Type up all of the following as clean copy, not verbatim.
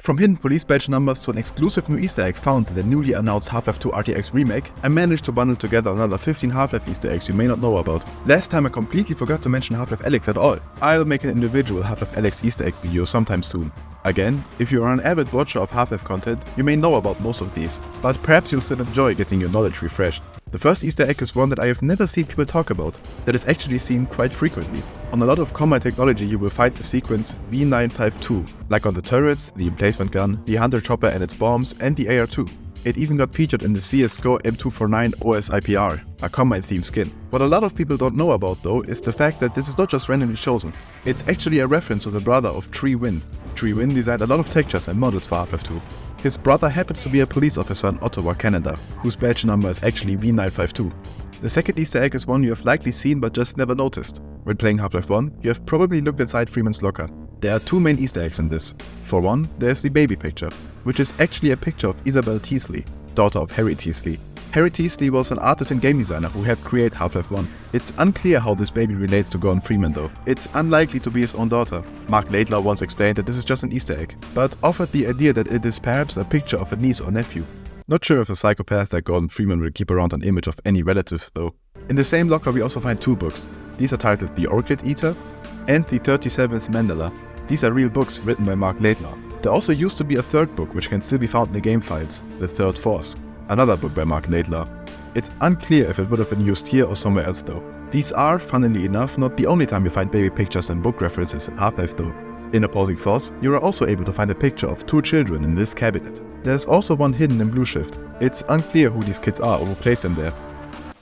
From hidden police badge numbers to an exclusive new Easter egg found in the newly announced Half-Life 2 RTX remake, I managed to bundle together another 15 Half-Life Easter eggs you may not know about. Last time I completely forgot to mention Half-Life Alyx at all. I'll make an individual Half-Life Alyx Easter egg video sometime soon. Again, if you are an avid watcher of Half-Life content, you may know about most of these, but perhaps you'll still enjoy getting your knowledge refreshed. The first Easter egg is one that I have never seen people talk about, that is actually seen quite frequently. On a lot of combat technology you will find the sequence V952, like on the turrets, the emplacement gun, the hunter chopper and its bombs, and the AR-2. It even got featured in the CSGO M249 OSIPR, a combat theme skin. What a lot of people don't know about though is the fact that this is not just randomly chosen. It's actually a reference to the brother of Tree Win. Tree Win designed a lot of textures and models for Half-Life 2. His brother happens to be a police officer in Ottawa, Canada, whose badge number is actually V952. The second Easter egg is one you have likely seen but just never noticed. When playing Half-Life 1, you have probably looked inside Freeman's locker. There are two main Easter eggs in this. For one, there's the baby picture, which is actually a picture of Isabel Teasley, daughter of Harry Teasley. Harry Teasley was an artist and game designer who helped create Half-Life 1. It's unclear how this baby relates to Gordon Freeman though. It's unlikely to be his own daughter. Mark Laidlaw once explained that this is just an Easter egg, but offered the idea that it is perhaps a picture of a niece or nephew. Not sure if a psychopath like Gordon Freeman will keep around an image of any relatives though. In the same locker we also find two books. These are titled The Orchid Eater and The 37th Mandala. These are real books written by Mark Laidlaw. There also used to be a third book which can still be found in the game files, The Third Force, another book by Mark Laidlaw. It's unclear if it would have been used here or somewhere else though. These are, funnily enough, not the only time you find baby pictures and book references in Half-Life though. In Opposing Force, you are also able to find a picture of two children in this cabinet. There's also one hidden in Blue Shift. It's unclear who these kids are or who placed them there.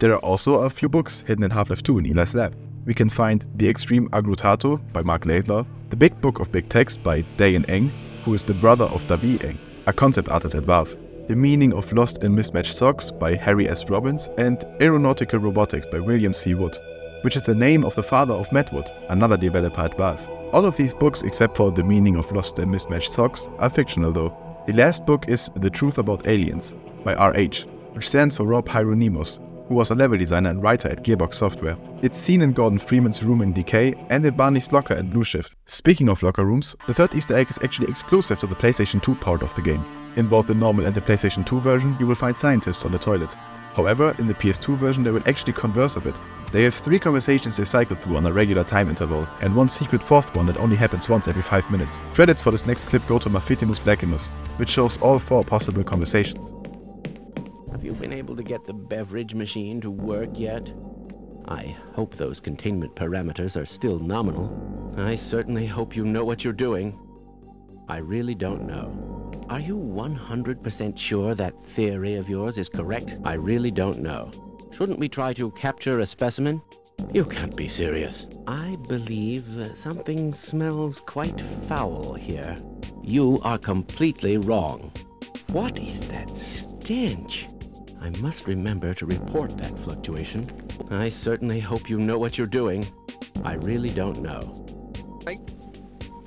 There are also a few books hidden in Half-Life 2 in Eli's lab. We can find The Extreme Aggrutato by Mark Laidlaw, The Big Book of Big Text by Dayan Eng, who is the brother of Davi Eng, a concept artist at Valve, The Meaning of Lost and Mismatched Socks by Harry S. Robbins, and Aeronautical Robotics by William C. Wood, which is the name of the father of Matt Wood, another developer at Valve. All of these books, except for The Meaning of Lost and Mismatched Socks, are fictional though. The last book is The Truth About Aliens by RH, which stands for Rob Hieronymus, who was a level designer and writer at Gearbox Software. It's seen in Gordon Freeman's room in Decay and in Barney's locker in Blue Shift. Speaking of locker rooms, the third Easter egg is actually exclusive to the PlayStation 2 part of the game. In both the normal and the PlayStation 2 version, you will find scientists on the toilet. However, in the PS2 version they will actually converse a bit. They have 3 conversations they cycle through on a regular time interval, and one secret fourth one that only happens once every 5 minutes. Credits for this next clip go to Maphitimus Blackimus, which shows all 4 possible conversations. Have you been able to get the beverage machine to work yet? I hope those containment parameters are still nominal. I certainly hope you know what you're doing. I really don't know. Are you 100% sure that theory of yours is correct? I really don't know. Shouldn't we try to capture a specimen? You can't be serious. I believe something smells quite foul here. You are completely wrong. What is that stench? I must remember to report that fluctuation. I certainly hope you know what you're doing. I really don't know.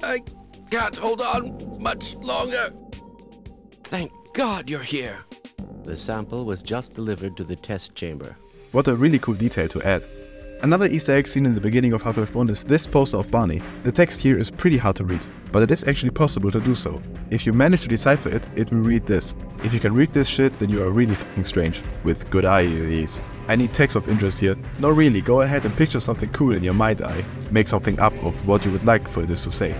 I can't hold on much longer. Thank God you're here. The sample was just delivered to the test chamber. What a really cool detail to add. Another Easter egg seen in the beginning of Half-Life 1 is this poster of Barney. The text here is pretty hard to read, but it is actually possible to do so. If you manage to decipher it, it will read this. If you can read this shit, then you are really fucking strange. With good eyes. I need text of interest here. No really, go ahead and picture something cool in your mind eye. Make something up of what you would like for this to say.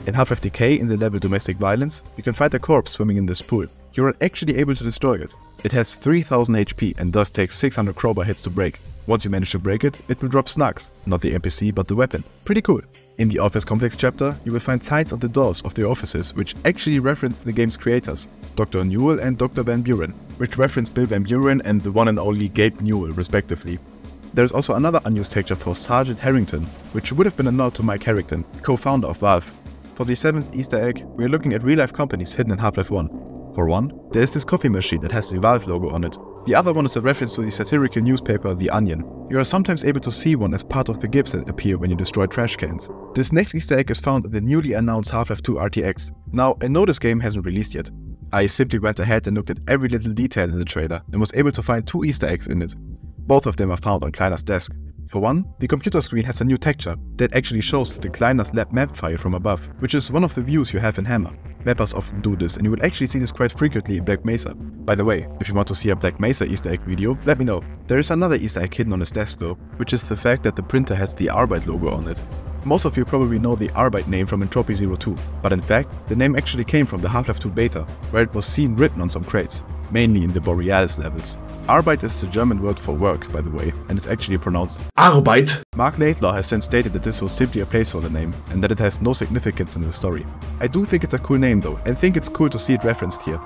In Half-Life Decay, in the level Domestic Violence, you can find a corpse swimming in this pool. You are actually able to destroy it. It has 3000 HP and thus takes 600 crowbar hits to break. Once you manage to break it, it will drop snugs, not the NPC but the weapon. Pretty cool. In the Office Complex chapter, you will find signs on the doors of the offices which actually reference the game's creators, Dr. Newell and Dr. Van Buren, which reference Bill Van Buren and the one and only Gabe Newell respectively. There is also another unused texture for Sergeant Harrington, which would have been a nod to Mike Harrington, co-founder of Valve. For the 7th Easter egg, we are looking at real-life companies hidden in Half-Life 1. For one, there is this coffee machine that has the Valve logo on it. The other one is a reference to the satirical newspaper The Onion. You are sometimes able to see one as part of the gifts that appear when you destroy trash cans. This next Easter egg is found in the newly announced Half-Life 2 RTX. Now, I know this game hasn't released yet. I simply went ahead and looked at every little detail in the trailer and was able to find 2 Easter eggs in it. Both of them are found on Kleiner's desk. For one, the computer screen has a new texture that actually shows the Kleiner's lab map file from above, which is one of the views you have in Hammer. Mappers often do this, and you will actually see this quite frequently in Black Mesa. By the way, if you want to see a Black Mesa Easter egg video, let me know. There is another Easter egg hidden on his desk though, which is the fact that the printer has the Arbeit logo on it. Most of you probably know the Arbeit name from Entropy 02, but in fact, the name actually came from the Half-Life 2 beta, where it was seen written on some crates, mainly in the Borealis levels. Arbeit is the German word for work, by the way, and it's actually pronounced Arbeit. Mark Laidlaw has since stated that this was simply a placeholder name, and that it has no significance in the story. I do think it's a cool name though, and think it's cool to see it referenced here.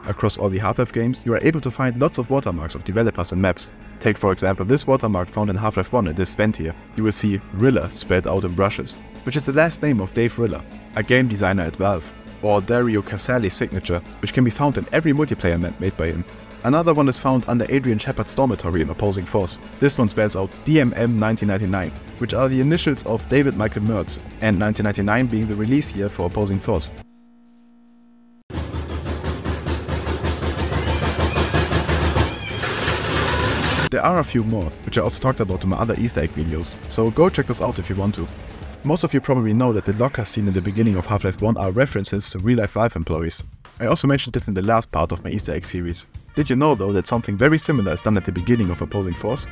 Across all the Half-Life games, you are able to find lots of watermarks of developers and maps. Take for example this watermark found in Half-Life 1 in this vent here. You will see Rilla spelled out in brushes, which is the last name of Dave Rilla, a game designer at Valve. Or Dario Casali's signature, which can be found in every multiplayer map made by him. Another one is found under Adrian Shepard's dormitory in Opposing Force. This one spells out DMM 1999, which are the initials of David Michael Mertz, and 1999 being the release year for Opposing Force. There are a few more, which I also talked about in my other Easter egg videos, so go check this out if you want to. Most of you probably know that the lockers seen in the beginning of Half-Life 1 are references to real-life Valve employees. I also mentioned this in the last part of my Easter egg series. Did you know though that something very similar is done at the beginning of Opposing Force?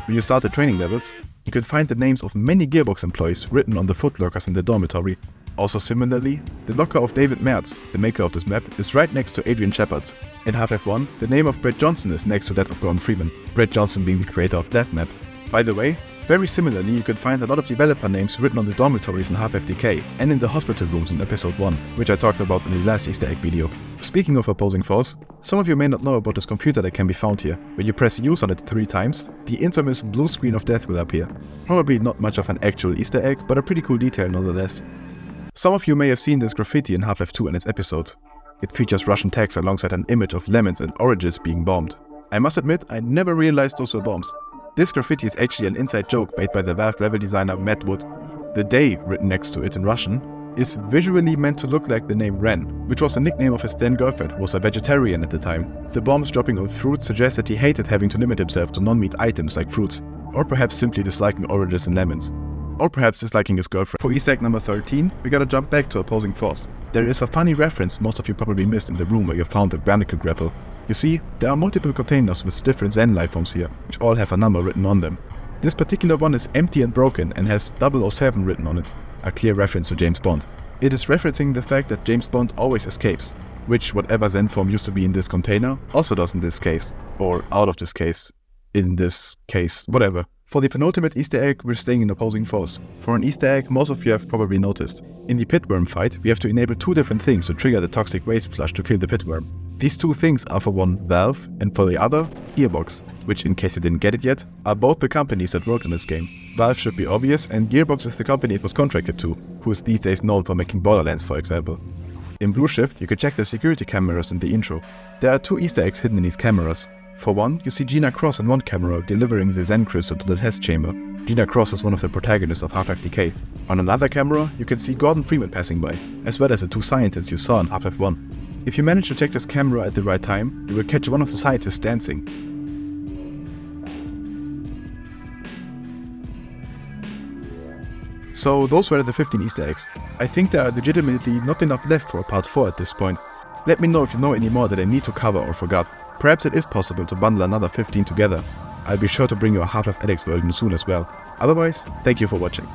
When you start the training levels, you can find the names of many Gearbox employees written on the footlockers in the dormitory. Also similarly, the locker of David Mertz, the maker of this map, is right next to Adrian Shepard's. In Half-Life 1, the name of Brett Johnson is next to that of Gordon Freeman, Brett Johnson being the creator of that map. By the way, very similarly you can find a lot of developer names written on the dormitories in Half-Life Decay and in the hospital rooms in episode 1, which I talked about in the last Easter egg video. Speaking of Opposing Force, some of you may not know about this computer that can be found here. When you press use on it 3 times, the infamous blue screen of death will appear. Probably not much of an actual Easter egg, but a pretty cool detail nonetheless. Some of you may have seen this graffiti in Half-Life 2 and its episodes. It features Russian text alongside an image of lemons and oranges being bombed. I must admit, I never realized those were bombs. This graffiti is actually an inside joke made by the Valve level designer Matt Wood. The day written next to it in Russian is visually meant to look like the name Ren, which was the nickname of his then girlfriend, who was a vegetarian at the time. The bombs dropping on fruits suggest that he hated having to limit himself to non-meat items like fruits, or perhaps simply disliking oranges and lemons. Or perhaps disliking his girlfriend. For Easter egg number 13, we gotta jump back to Opposing Force. There is a funny reference most of you probably missed in the room where you found the barnacle grapple. You see, there are multiple containers with different Zen lifeforms here, which all have a number written on them. This particular one is empty and broken and has 007 written on it, a clear reference to James Bond. It is referencing the fact that James Bond always escapes, which whatever Zen form used to be in this container also does in this case, or out of this case, in this case, whatever. For the penultimate Easter egg, we're staying in Opposing Force. For an Easter egg, most of you have probably noticed. In the pitworm fight, we have to enable 2 different things to trigger the toxic waste flush to kill the pitworm. These 2 things are for one Valve, and for the other, Gearbox, which in case you didn't get it yet, are both the companies that worked on this game. Valve should be obvious, and Gearbox is the company it was contracted to, who is these days known for making Borderlands for example. In Blue Shift, you can check the security cameras in the intro. There are 2 Easter eggs hidden in these cameras. For one, you see Gina Cross on one camera delivering the Zen crystal to the test chamber. Gina Cross is one of the protagonists of Half-Life Decay. On another camera, you can see Gordon Freeman passing by, as well as the 2 scientists you saw in Half-Life 1. If you manage to check this camera at the right time, you will catch one of the scientists dancing. So those were the 15 Easter eggs. I think there are legitimately not enough left for a part 4 at this point. Let me know if you know any more that I need to cover or forgot. Perhaps it is possible to bundle another 15 together. I'll be sure to bring you a Half-Life Alyx version soon as well. Otherwise, thank you for watching.